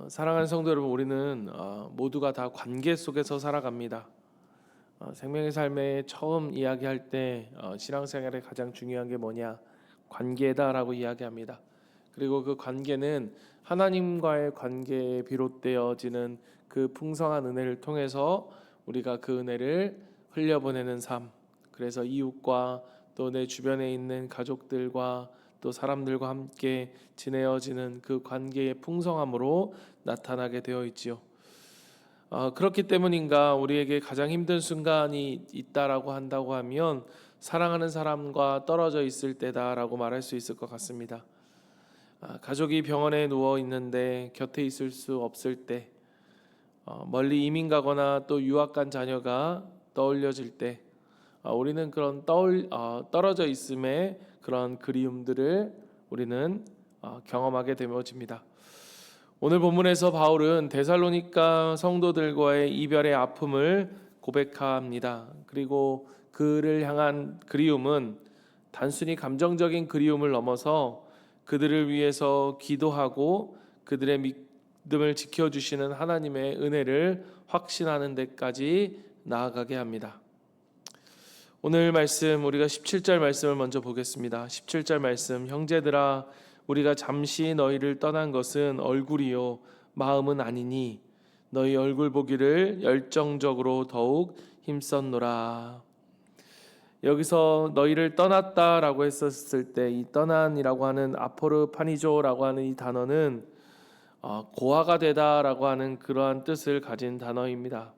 사랑하는 성도 여러분, 우리는 모두가 다 관계 속에서 살아갑니다. 생명의 삶에 처음 이야기할 때 신앙생활에 가장 중요한 게 뭐냐? 관계다라고 이야기합니다. 그리고 그 관계는 하나님과의 관계에 비롯되어지는 그 풍성한 은혜를 통해서 우리가 그 은혜를 흘려보내는 삶, 그래서 이웃과 또 내 주변에 있는 가족들과 또 사람들과 함께 지내어지는 그 관계의 풍성함으로 나타나게 되어 있지요. 그렇기 때문인가 우리에게 가장 힘든 순간이 있다라고 한다고 하면 사랑하는 사람과 떨어져 있을 때다라고 말할 수 있을 것 같습니다. 가족이 병원에 누워 있는데 곁에 있을 수 없을 때, 멀리 이민 가거나 또 유학 간 자녀가 떠올려질 때, 우리는 그런 떨어져 있음의 그런 그리움들을 우리는 경험하게 되어집니다. 오늘 본문에서 바울은 데살로니가 성도들과의 이별의 아픔을 고백합니다. 그리고 그를 향한 그리움은 단순히 감정적인 그리움을 넘어서 그들을 위해서 기도하고 그들의 믿음을 지켜주시는 하나님의 은혜를 확신하는 데까지 나아가게 합니다. 오늘 말씀, 우리가 17절 말씀을 먼저 보겠습니다. 17절 말씀, 형제들아 우리가 잠시 너희를 떠난 것은 얼굴이요 마음은 아니니 너희 얼굴 보기를 열정적으로 더욱 힘썼노라. 여기서 너희를 떠났다라고 했었을 때 이 떠난이라고 하는 아포르파니조라고 하는 이 단어는 고아가 되다라고 하는 그러한 뜻을 가진 단어입니다.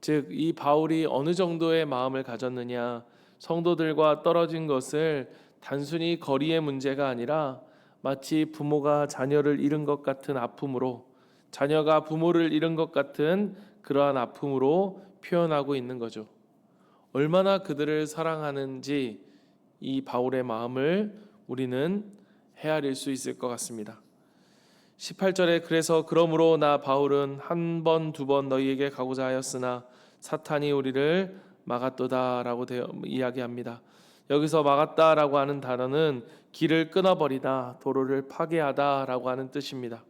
즉, 이 바울이 어느 정도의 마음을 가졌느냐, 성도들과 떨어진 것을 단순히 거리의 문제가 아니라 마치 부모가 자녀를 잃은 것 같은 아픔으로, 자녀가 부모를 잃은 것 같은 그러한 아픔으로 표현하고 있는 거죠. 얼마나 그들을 사랑하는지 이 바울의 마음을 우리는 헤아릴 수 있을 것 같습니다. 18절에 그러므로 나 바울은 한 번, 두 번 너희에게 가고자 하였으나 사탄이 우리를 막았도다라고 이야기합니다. 여기서 막았다라고 하는 단어는 길을 끊어버리다, 도로를 파괴하다라고 하는 뜻입니다.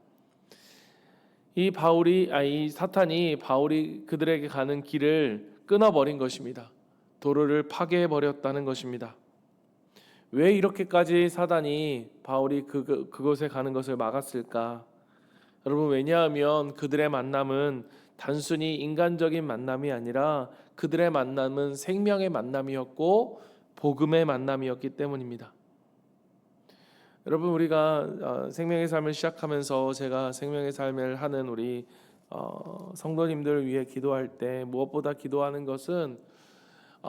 이 사탄이 바울이 그들에게 가는 길을 끊어버린 것입니다. 도로를 파괴해버렸다는 것입니다. 왜 이렇게까지 사단이 바울이 그곳에 가는 것을 막았을까? 여러분, 왜냐하면 그들의 만남은 단순히 인간적인 만남이 아니라 그들의 만남은 생명의 만남이었고 복음의 만남이었기 때문입니다. 여러분, 우리가 생명의 삶을 시작하면서 제가 생명의 삶을 하는 우리 성도님들을 위해 기도할 때 무엇보다 기도하는 것은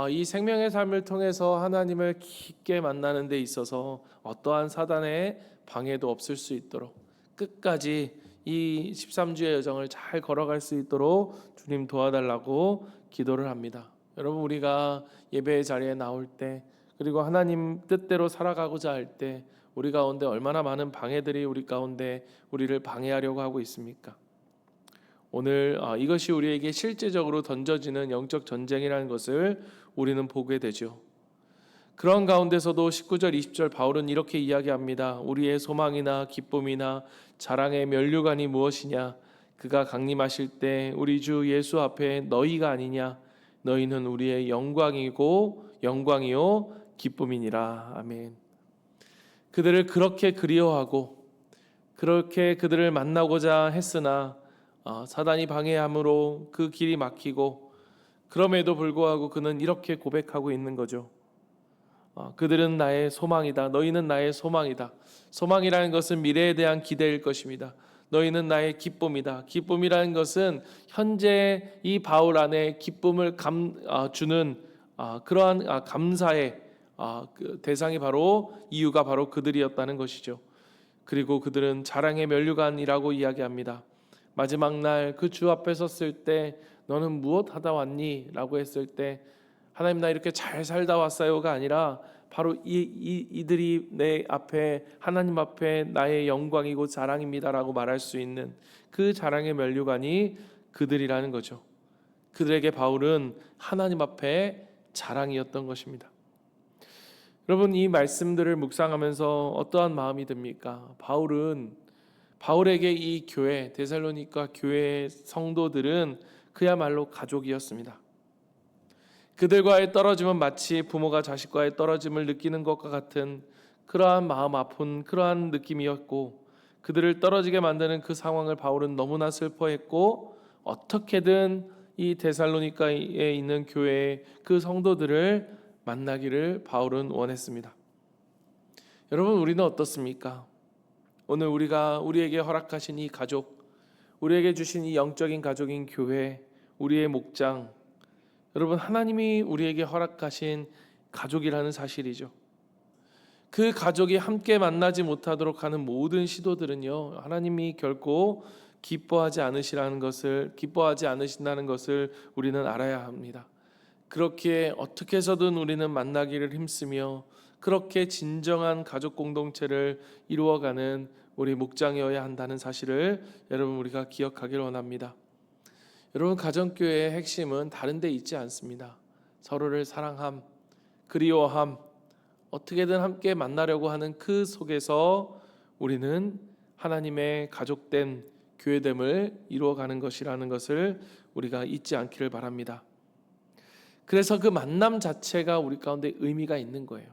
이 생명의 삶을 통해서 하나님을 깊게 만나는 데 있어서 어떠한 사단의 방해도 없을 수 있도록 끝까지 이 13주의 여정을 잘 걸어갈 수 있도록 주님 도와달라고 기도를 합니다. 여러분, 우리가 예배의 자리에 나올 때, 그리고 하나님 뜻대로 살아가고자 할 때 우리 가운데 얼마나 많은 방해들이 우리 가운데 우리를 방해하려고 하고 있습니까? 오늘 이것이 우리에게 실제적으로 던져지는 영적 전쟁이라는 것을 우리는 보게 되죠. 그런 가운데서도 19절 20절 바울은 이렇게 이야기합니다. 우리의 소망이나 기쁨이나 자랑의 면류관이 무엇이냐? 그가 강림하실 때 우리 주 예수 앞에 너희가 아니냐? 너희는 우리의 영광이요 기쁨이니라. 아멘. 그들을 그렇게 그리워하고 그렇게 그들을 만나고자 했으나 사단이 방해함으로 그 길이 막히고, 그럼에도 불구하고 그는 이렇게 고백하고 있는 거죠. 그들은 나의 소망이다. 너희는 나의 소망이다. 소망이라는 것은 미래에 대한 기대일 것입니다. 너희는 나의 기쁨이다. 기쁨이라는 것은 현재 이 바울 안에 기쁨을 주는 그러한 감사의 그 대상이 바로 이유가 바로 그들이었다는 것이죠. 그리고 그들은 자랑의 면류관이라고 이야기합니다. 마지막 날 그 주 앞에 섰을 때 너는 무엇 하다 왔니? 라고 했을 때 하나님, 나 이렇게 잘 살다 왔어요가 아니라 바로 이들이 내 앞에, 하나님 앞에 나의 영광이고 자랑입니다라고 말할 수 있는 그 자랑의 면류관이 그들이라는 거죠. 그들에게 바울은 하나님 앞에 자랑이었던 것입니다. 여러분, 이 말씀들을 묵상하면서 어떠한 마음이 듭니까? 바울은 바울에게 이 교회, 데살로니가 교회 성도들은 그야말로 가족이었습니다. 그들과의 떨어짐은 마치 부모가 자식과의 떨어짐을 느끼는 것과 같은 그러한 마음 아픈 그러한 느낌이었고, 그들을 떨어지게 만드는 그 상황을 바울은 너무나 슬퍼했고, 어떻게든 이 데살로니가에 있는 교회의 그 성도들을 만나기를 바울은 원했습니다. 여러분, 우리는 어떻습니까? 오늘 우리에게 허락하신 이 가족, 우리에게 주신 이 영적인 가족인 교회, 우리의 목장, 여러분, 하나님이 우리에게 허락하신 가족이라는 사실이죠. 그 가족이 함께 만나지 못하도록 하는 모든 시도들은요, 하나님이 결코 기뻐하지 않으신다는 것을 우리는 알아야 합니다. 그렇게 어떻게 해서든 우리는 만나기를 힘쓰며 그렇게 진정한 가족 공동체를 이루어가는 우리 목장이어야 한다는 사실을 여러분, 우리가 기억하길 원합니다. 여러분, 가정교회의 핵심은 다른 데 있지 않습니다. 서로를 사랑함, 그리워함, 어떻게든 함께 만나려고 하는 그 속에서 우리는 하나님의 가족된 교회됨을 이루어가는 것이라는 것을 우리가 잊지 않기를 바랍니다. 그래서 그 만남 자체가 우리 가운데 의미가 있는 거예요.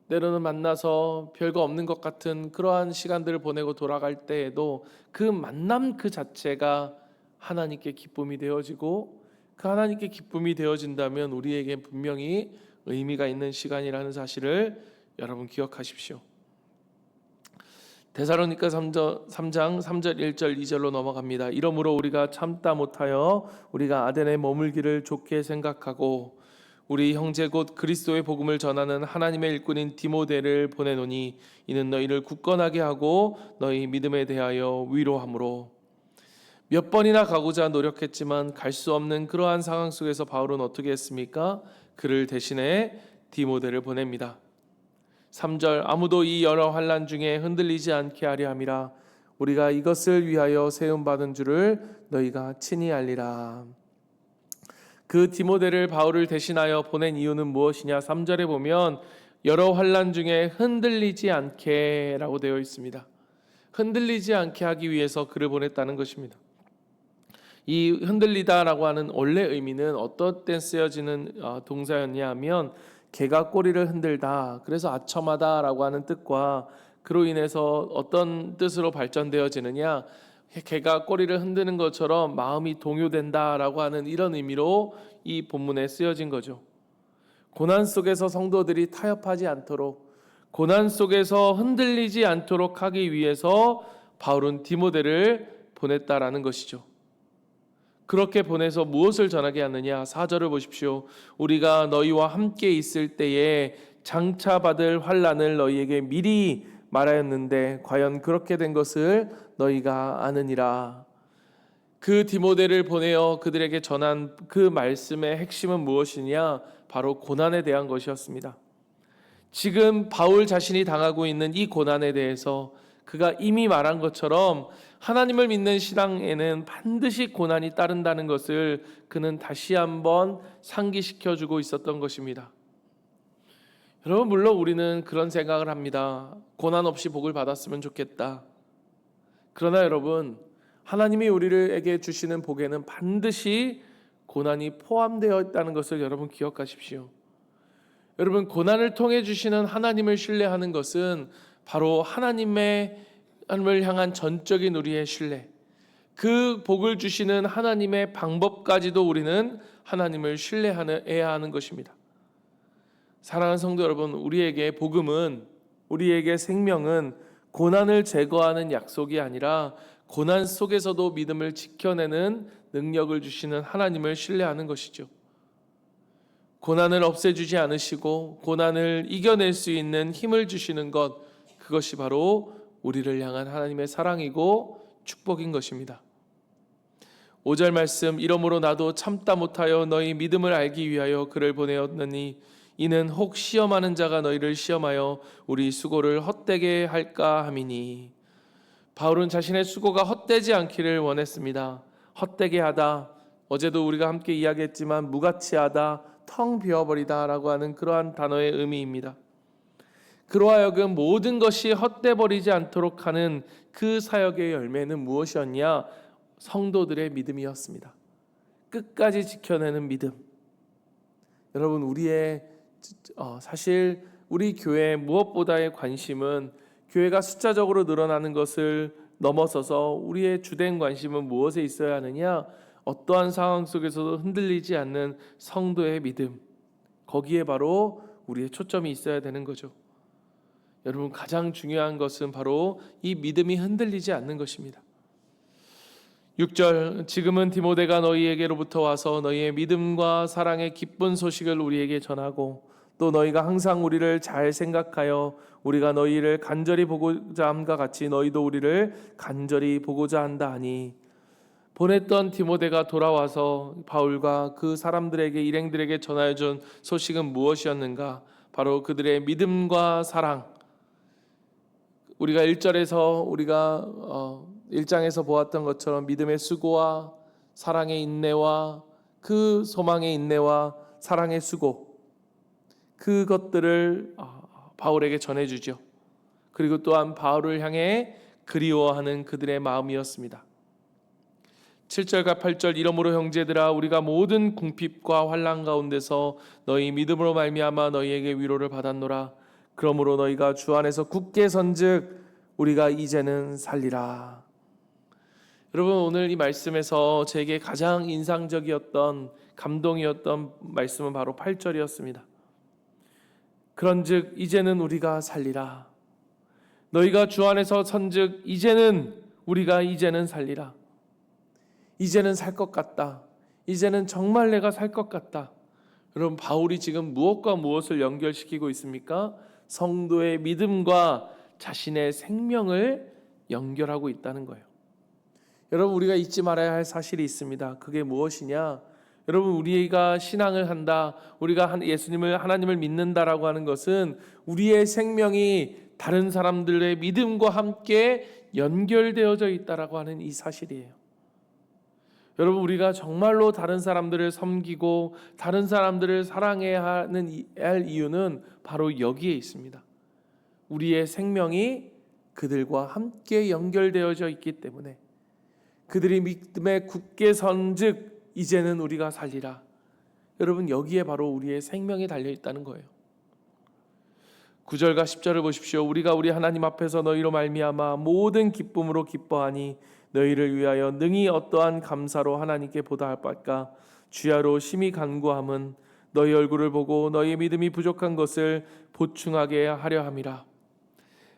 때로는 만나서 별거 없는 것 같은 그러한 시간들을 보내고 돌아갈 때에도 그 만남 그 자체가 하나님께 기쁨이 되어지고, 그 하나님께 기쁨이 되어진다면 우리에게 분명히 의미가 있는 시간이라는 사실을 여러분 기억하십시오. 데살로니가 3장 3절 1절 2절로 넘어갑니다. 이러므로 우리가 참다 못하여 우리가 아덴에 머물기를 좋게 생각하고 우리 형제 곧 그리스도의 복음을 전하는 하나님의 일꾼인 디모데를 보내노니 이는 너희를 굳건하게 하고 너희 믿음에 대하여 위로함으로. 몇 번이나 가고자 노력했지만 갈 수 없는 그러한 상황 속에서 바울은 어떻게 했습니까? 그를 대신해 디모데를 보냅니다. 3절 아무도 이 여러 환난 중에 흔들리지 않게 하려 함이라. 우리가 이것을 위하여 세움 받은 줄을 너희가 친히 알리라. 그 디모데를 바울을 대신하여 보낸 이유는 무엇이냐? 3절에 보면 여러 환난 중에 흔들리지 않게라고 되어 있습니다. 흔들리지 않게 하기 위해서 그를 보냈다는 것입니다. 이 흔들리다라고 하는 원래 의미는 어떤 때 쓰여지는 동사였냐 하면 개가 꼬리를 흔들다, 그래서 아첨하다라고 하는 뜻과 그로 인해서 어떤 뜻으로 발전되어지느냐, 개가 꼬리를 흔드는 것처럼 마음이 동요된다라고 하는 이런 의미로 이 본문에 쓰여진 거죠. 고난 속에서 성도들이 타협하지 않도록, 고난 속에서 흔들리지 않도록 하기 위해서 바울은 디모데를 보냈다라는 것이죠. 그렇게 보내서 무엇을 전하게 하느냐? 4절을 보십시오. 우리가 너희와 함께 있을 때에 장차 받을 환난을 너희에게 미리 말하였는데 과연 그렇게 된 것을 너희가 아느니라. 그 디모데를 보내어 그들에게 전한 그 말씀의 핵심은 무엇이냐? 바로 고난에 대한 것이었습니다. 지금 바울 자신이 당하고 있는 이 고난에 대해서 그가 이미 말한 것처럼 하나님을 믿는 신앙에는 반드시 고난이 따른다는 것을 그는 다시 한번 상기시켜주고 있었던 것입니다. 여러분, 물론 우리는 그런 생각을 합니다. 고난 없이 복을 받았으면 좋겠다. 그러나 여러분, 하나님이 우리에게 주시는 복에는 반드시 고난이 포함되어 있다는 것을 여러분 기억하십시오. 여러분, 고난을 통해 주시는 하나님을 신뢰하는 것은 바로 하나님을 향한 전적인 우리의 신뢰, 그 복을 주시는 하나님의 방법까지도 우리는 하나님을 신뢰해야 하는 것입니다. 사랑하는 성도 여러분, 우리에게 복음은, 우리에게 생명은 고난을 제거하는 약속이 아니라 고난 속에서도 믿음을 지켜내는 능력을 주시는 하나님을 신뢰하는 것이죠. 고난을 없애주지 않으시고 고난을 이겨낼 수 있는 힘을 주시는 것, 그것이 바로 우리를 향한 하나님의 사랑이고 축복인 것입니다. 5절 말씀, 이러므로 나도 참다 못하여 너희 믿음을 알기 위하여 그를 보내었느니 이는 혹 시험하는 자가 너희를 시험하여 우리 수고를 헛되게 할까 함이니. 바울은 자신의 수고가 헛되지 않기를 원했습니다. 헛되게 하다, 어제도 우리가 함께 이야기했지만 무가치하다, 텅 비어버리다 라고 하는 그러한 단어의 의미입니다. 그로 하여금 모든 것이 헛돼 버리지 않도록 하는 그 사역의 열매는 무엇이었냐? 성도들의 믿음이었습니다. 끝까지 지켜내는 믿음. 여러분, 사실 우리 교회의 무엇보다의 관심은 교회가 숫자적으로 늘어나는 것을 넘어서서 우리의 주된 관심은 무엇에 있어야 하느냐? 어떠한 상황 속에서도 흔들리지 않는 성도의 믿음. 거기에 바로 우리의 초점이 있어야 되는 거죠. 여러분, 가장 중요한 것은 바로 이 믿음이 흔들리지 않는 것입니다. 6절, 지금은 디모데가 너희에게로부터 와서 너희의 믿음과 사랑의 기쁜 소식을 우리에게 전하고 또 너희가 항상 우리를 잘 생각하여 우리가 너희를 간절히 보고자 함과 같이 너희도 우리를 간절히 보고자 한다 하니, 보냈던 디모데가 돌아와서 바울과 그 사람들에게, 일행들에게 전하여준 소식은 무엇이었는가? 바로 그들의 믿음과 사랑. 우리가 1절에서 우리가 1장에서 보았던 것처럼 믿음의 수고와 사랑의 인내와 그 소망의 인내와 사랑의 수고, 그것들을 바울에게 전해주죠. 그리고 또한 바울을 향해 그리워하는 그들의 마음이었습니다. 7절과 8절, 이러므로 형제들아 우리가 모든 궁핍과 환난 가운데서 너희 믿음으로 말미암아 너희에게 위로를 받았노라. 그러므로 너희가 주 안에서 굳게 선즉 우리가 이제는 살리라. 여러분, 오늘 이 말씀에서 제게 가장 인상적이었던, 감동이었던 말씀은 바로 8절이었습니다. 그런즉 이제는 우리가 살리라. 너희가 주 안에서 선즉 이제는 우리가 이제는 살리라. 이제는 살 것 같다. 이제는 정말 내가 살 것 같다. 여러분, 바울이 지금 무엇과 무엇을 연결시키고 있습니까? 성도의 믿음과 자신의 생명을 연결하고 있다는 거예요. 여러분, 우리가 잊지 말아야 할 사실이 있습니다. 그게 무엇이냐? 여러분, 우리가 신앙을 한다, 우리가 예수님을, 하나님을 믿는다라고 하는 것은 우리의 생명이 다른 사람들의 믿음과 함께 연결되어져 있다라고 하는 이 사실이에요. 여러분, 우리가 정말로 다른 사람들을 섬기고 다른 사람들을 사랑해야 할 이유는 바로 여기에 있습니다. 우리의 생명이 그들과 함께 연결되어져 있기 때문에, 그들이 믿음에 굳게 선즉 이제는 우리가 살리라. 여러분, 여기에 바로 우리의 생명이 달려 있다는 거예요. 9절과 10절을 보십시오. 우리가 우리 하나님 앞에서 너희로 말미암아 모든 기쁨으로 기뻐하니 너희를 위하여 능히 어떠한 감사로 하나님께 보다할 바까? 주야로 심히 간구함은 너희 얼굴을 보고 너희 믿음이 부족한 것을 보충하게 하려 함이라.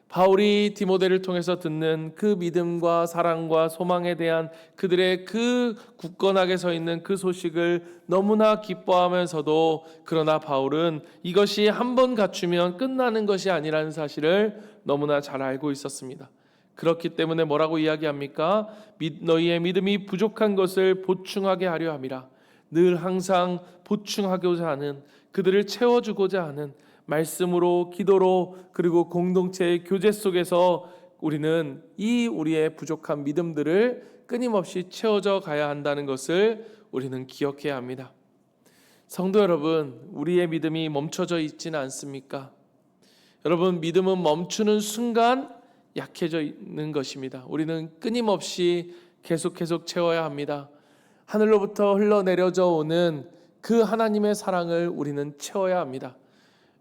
바울이 디모데를 통해서 듣는 그 믿음과 사랑과 소망에 대한 그들의 그 굳건하게 서 있는 그 소식을 너무나 기뻐하면서도, 그러나 바울은 이것이 한번 갖추면 끝나는 것이 아니라는 사실을 너무나 잘 알고 있었습니다. 그렇기 때문에 뭐라고 이야기합니까? 너희의 믿음이 부족한 것을 보충하게 하려 함이라. 늘 항상 보충하고자 하는, 그들을 채워주고자 하는 말씀으로, 기도로, 그리고 공동체의 교제 속에서 우리는 이 우리의 부족한 믿음들을 끊임없이 채워져 가야 한다는 것을 우리는 기억해야 합니다. 성도 여러분, 우리의 믿음이 멈춰져 있지는 않습니까? 여러분, 믿음은 멈추는 순간 약해져 있는 것입니다. 우리는 끊임없이 계속 채워야 합니다. 하늘로부터 흘러내려져 오는 그 하나님의 사랑을 우리는 채워야 합니다.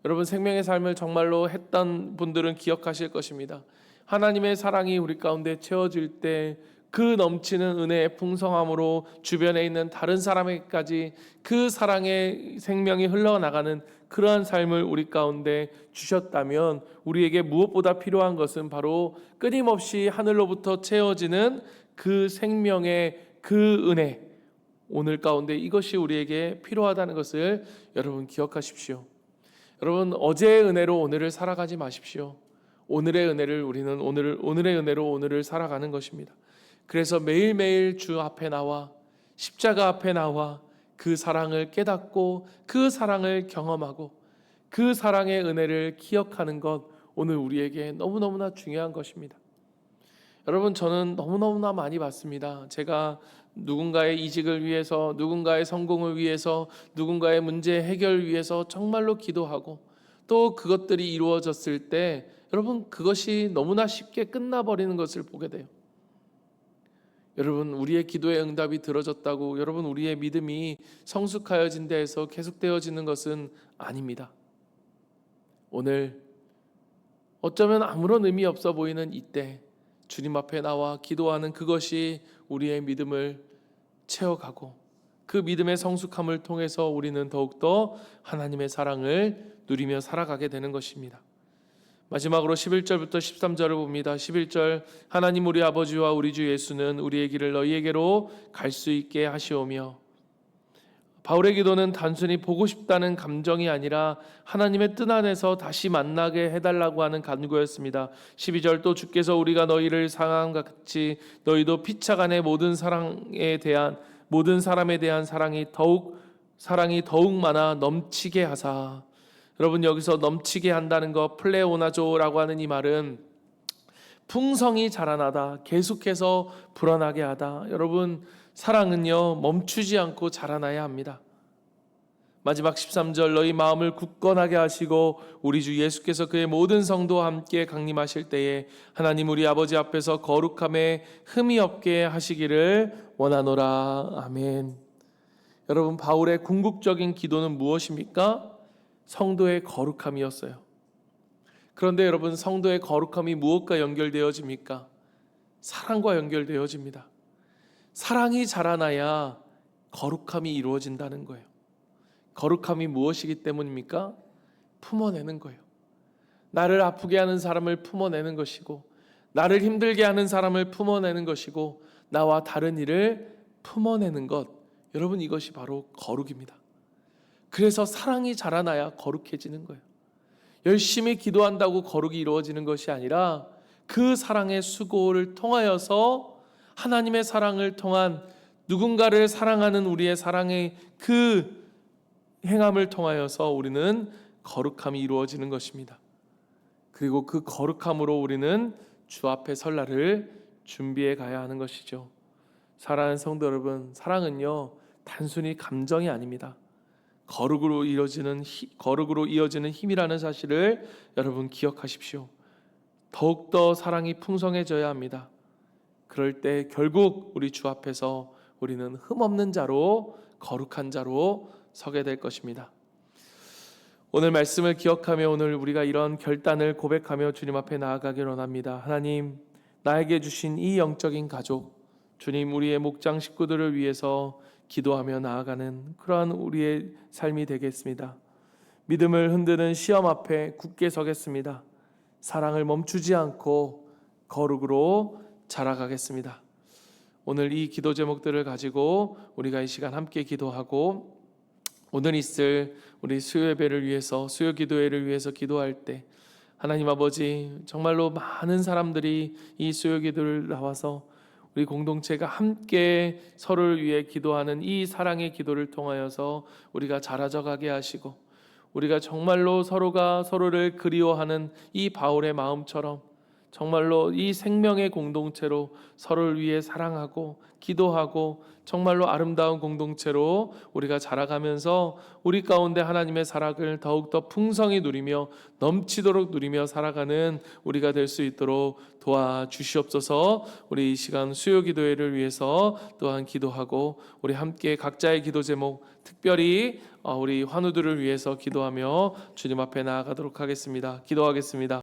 여러분, 생명의 삶을 정말로 했던 분들은 기억하실 것입니다. 하나님의 사랑이 우리 가운데 채워질 때 그 넘치는 은혜의 풍성함으로 주변에 있는 다른 사람에게까지 그 사랑의 생명이 흘러나가는 그러한 삶을 우리 가운데 주셨다면, 우리에게 무엇보다 필요한 것은 바로 끊임없이 하늘로부터 채워지는 그 생명의 그 은혜, 오늘 가운데 이것이 우리에게 필요하다는 것을 여러분 기억하십시오. 여러분, 어제의 은혜로 오늘을 살아가지 마십시오. 오늘의 은혜를 우리는 오늘의 은혜로 오늘을 살아가는 것입니다. 그래서 매일매일 주 앞에 나와, 십자가 앞에 나와 그 사랑을 깨닫고 그 사랑을 경험하고 그 사랑의 은혜를 기억하는 것, 오늘 우리에게 너무너무나 중요한 것입니다. 여러분, 저는 너무너무나 많이 봤습니다. 제가 누군가의 이직을 위해서, 누군가의 성공을 위해서, 누군가의 문제 해결을 위해서 정말로 기도하고, 또 그것들이 이루어졌을 때 여러분 그것이 너무나 쉽게 끝나버리는 것을 보게 돼요. 여러분 우리의 기도의 응답이 들어졌다고 여러분 우리의 믿음이 성숙하여진 데에서 계속되어지는 것은 아닙니다. 오늘 어쩌면 아무런 의미 없어 보이는 이때 주님 앞에 나와 기도하는 그것이 우리의 믿음을 채워가고 그 믿음의 성숙함을 통해서 우리는 더욱더 하나님의 사랑을 누리며 살아가게 되는 것입니다. 마지막으로 11절부터 13절을 봅니다. 11절 하나님 우리 아버지와 우리 주 예수는 우리의 길을 너희에게로 갈 수 있게 하시오며, 바울의 기도는 단순히 보고 싶다는 감정이 아니라 하나님의 뜻 안에서 다시 만나게 해달라고 하는 간구였습니다. 12절 또 주께서 우리가 너희를 사랑함 같이 너희도 피차간의 모든 사람에 대한 사랑이 더욱 많아 넘치게 하사. 여러분 여기서 넘치게 한다는 것, 플레오나조라고 하는 이 말은 풍성이 자라나다, 계속해서 불어나게 하다. 여러분 사랑은요 멈추지 않고 자라나야 합니다. 마지막 13절 너희 마음을 굳건하게 하시고 우리 주 예수께서 그의 모든 성도와 함께 강림하실 때에 하나님 우리 아버지 앞에서 거룩함에 흠이 없게 하시기를 원하노라. 아멘. 여러분 바울의 궁극적인 기도는 무엇입니까? 성도의 거룩함이었어요. 그런데 여러분 성도의 거룩함이 무엇과 연결되어집니까? 사랑과 연결되어집니다. 사랑이 자라나야 거룩함이 이루어진다는 거예요. 거룩함이 무엇이기 때문입니까? 품어내는 거예요. 나를 아프게 하는 사람을 품어내는 것이고, 나를 힘들게 하는 사람을 품어내는 것이고, 나와 다른 이를 품어내는 것, 여러분 이것이 바로 거룩입니다. 그래서 사랑이 자라나야 거룩해지는 거예요. 열심히 기도한다고 거룩이 이루어지는 것이 아니라 그 사랑의 수고를 통하여서 하나님의 사랑을 통한 누군가를 사랑하는 우리의 사랑의 그 행함을 통하여서 우리는 거룩함이 이루어지는 것입니다. 그리고 그 거룩함으로 우리는 주 앞에 설 날을 준비해 가야 하는 것이죠. 사랑하는 성도 여러분, 사랑은요 단순히 감정이 아닙니다. 거룩으로 이어지는 힘이라는 사실을 여러분 기억하십시오. 더욱더 사랑이 풍성해져야 합니다. 그럴 때 결국 우리 주 앞에서 우리는 흠없는 자로, 거룩한 자로 서게 될 것입니다. 오늘 말씀을 기억하며 오늘 우리가 이런 결단을 고백하며 주님 앞에 나아가길 원합니다. 하나님, 나에게 주신 이 영적인 가족, 주님 우리의 목장 식구들을 위해서 기도하며 나아가는 그러한 우리의 삶이 되겠습니다. 믿음을 흔드는 시험 앞에 굳게 서겠습니다. 사랑을 멈추지 않고 거룩으로 자라가겠습니다. 오늘 이 기도 제목들을 가지고 우리가 이 시간 함께 기도하고 오늘 있을 우리 수요 예배를 위해서, 수요 기도회를 위해서 기도할 때 하나님 아버지 정말로 많은 사람들이 이 수요 기도를 나와서 우리 공동체가 함께 서로를 위해 기도하는 이 사랑의 기도를 통하여서 우리가 자라져 가게 하시고, 우리가 정말로 서로가 서로를 그리워하는 이 바울의 마음처럼 정말로 이 생명의 공동체로 서로를 위해 사랑하고 기도하고 정말로 아름다운 공동체로 우리가 자라가면서 우리 가운데 하나님의 사랑을 더욱더 풍성히 누리며 넘치도록 누리며 살아가는 우리가 될 수 있도록 도와주시옵소서. 우리 이 시간 수요 기도회를 위해서 또한 기도하고 우리 함께 각자의 기도 제목, 특별히 우리 환우들을 위해서 기도하며 주님 앞에 나아가도록 하겠습니다. 기도하겠습니다.